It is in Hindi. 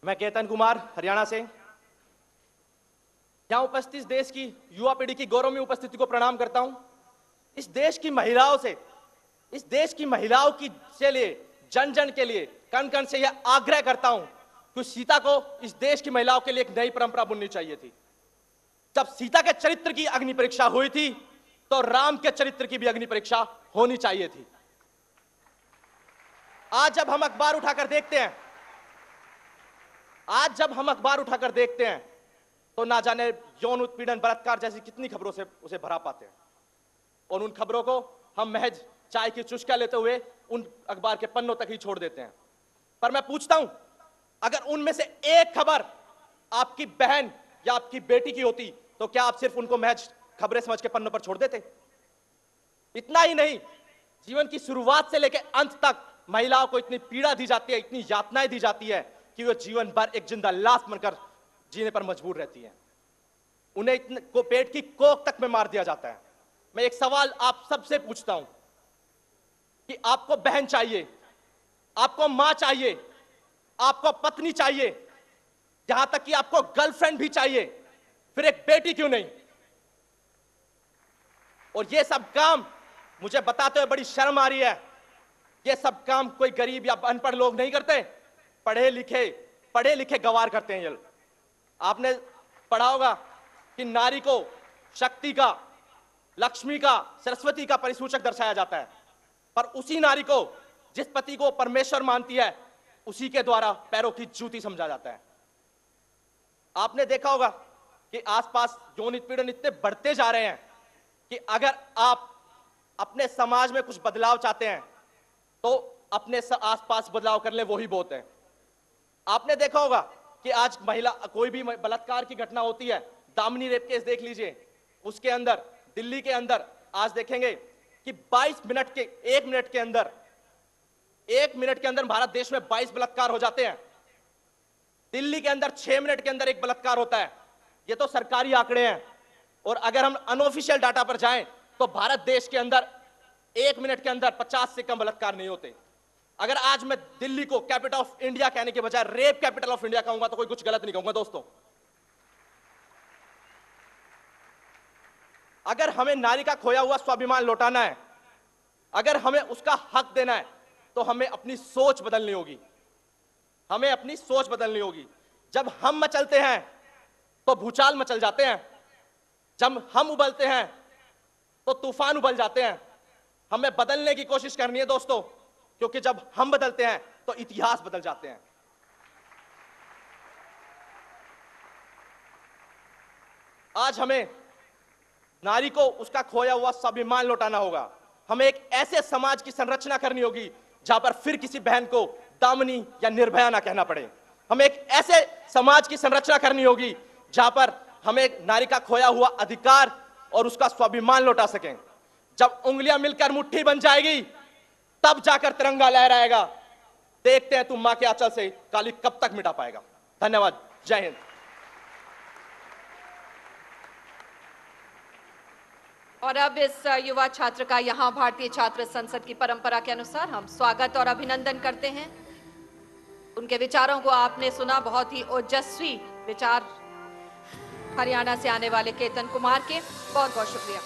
मैं केतन कुमार हरियाणा से यहां उपस्थित देश की युवा पीढ़ी की गौरवमयी उपस्थिति को प्रणाम करता हूं। इस देश की महिलाओं से, इस देश की महिलाओं की से लिए, जन जन के लिए कण कण से यह आग्रह करता हूं कि सीता को इस देश की महिलाओं के लिए एक नई परंपरा बुननी चाहिए थी। जब सीता के चरित्र की अग्नि परीक्षा हुई थी तो राम के चरित्र की भी अग्नि परीक्षा होनी चाहिए थी। आज जब हम अखबार उठाकर देखते हैं, तो ना जाने यौन उत्पीड़न, बलात्कार जैसी कितनी खबरों से उसे भरा पाते हैं और उन खबरों को हम महज चाय की चुस्कियां लेते हुए उन अखबार के पन्नों तक ही छोड़ देते हैं। पर मैं पूछता हूं, अगर उनमें से एक खबर आपकी बहन या आपकी बेटी की होती तो क्या आप सिर्फ उनको महज खबरें समझ के पन्नों पर छोड़ देते? इतना ही नहीं, जीवन की शुरुआत से लेकर अंत तक महिलाओं को इतनी पीड़ा दी जाती है, इतनी यातनाएं दी जाती है कि वे जीवन भर एक जिंदा लाश बनकर जीने पर मजबूर रहती हैं। उन्हें इतने को पेट की कोख तक में मार दिया जाता है। मैं एक सवाल आप सबसे पूछता हूं कि आपको बहन चाहिए, आपको मां चाहिए, आपको पत्नी चाहिए, यहां तक कि आपको गर्लफ्रेंड भी चाहिए, फिर एक बेटी क्यों नहीं? और ये सब काम मुझे बताते हुए बड़ी शर्म आ रही है। ये सब काम कोई गरीब या अनपढ़ लोग नहीं करते, पढ़े लिखे गवार करते हैं। ये आपने पढ़ा होगा कि नारी को शक्ति का, लक्ष्मी का, सरस्वती का परिसूचक दर्शाया जाता है, पर उसी नारी को, जिस पति को परमेश्वर मानती है, उसी के द्वारा पैरों की जूती समझा जाता है। आपने देखा होगा कि आसपास यौन उत्पीड़न इतने बढ़ते जा रहे हैं कि अगर आप अपने समाज में कुछ बदलाव चाहते हैं तो अपने आसपास बदलाव कर ले, वो ही बहुत है। आपने देखा होगा कि आज महिला, कोई भी बलात्कार की घटना होती है, दामिनी रेप केस देख लीजिए, उसके अंदर, दिल्ली के अंदर आज देखेंगे कि 1 मिनट के अंदर भारत देश में 22 बलात्कार हो जाते हैं। दिल्ली के अंदर 6 मिनट के अंदर एक बलात्कार होता है। ये तो सरकारी आंकड़े हैं, और अगर हम अनऑफिशियल डाटा पर जाएं तो भारत देश के अंदर 1 मिनट के अंदर 50 से कम बलात्कार नहीं होते। अगर आज मैं दिल्ली को कैपिटल ऑफ इंडिया कहने के बजाय रेप कैपिटल ऑफ इंडिया कहूंगा तो कोई कुछ गलत नहीं कहूंगा दोस्तों। अगर हमें नारी का खोया हुआ स्वाभिमान लौटाना है, अगर हमें उसका हक देना है, तो हमें अपनी सोच बदलनी होगी। जब हम मचलते हैं तो भूचाल मचल जाते हैं, जब हम उबलते हैं तो तूफान उबल जाते हैं। हमें बदलने की कोशिश करनी है दोस्तों, क्योंकि जब हम बदलते हैं तो इतिहास बदल जाते हैं। आज हमें नारी को उसका खोया हुआ स्वाभिमान लौटाना होगा। हमें एक ऐसे समाज की संरचना करनी होगी जहां पर फिर किसी बहन को दामिनी या निर्भया ना कहना पड़े। हमें एक ऐसे समाज की संरचना करनी होगी जहां पर हमें नारी का खोया हुआ अधिकार और उसका स्वाभिमान लौटा सकें। जब उंगलियां मिलकर मुट्ठी बन जाएगी तब जाकर तिरंगा लहराएगा। देखते हैं तुम मां के आंचल से काली कब तक मिटा पाएगा। धन्यवाद। जय हिंद। और अब इस युवा छात्र का यहाँ भारतीय छात्र संसद की परंपरा के अनुसार हम स्वागत और अभिनंदन करते हैं। उनके विचारों को आपने सुना, बहुत ही ओजस्वी विचार हरियाणा से आने वाले केतन कुमार के। बहुत बहुत शुक्रिया।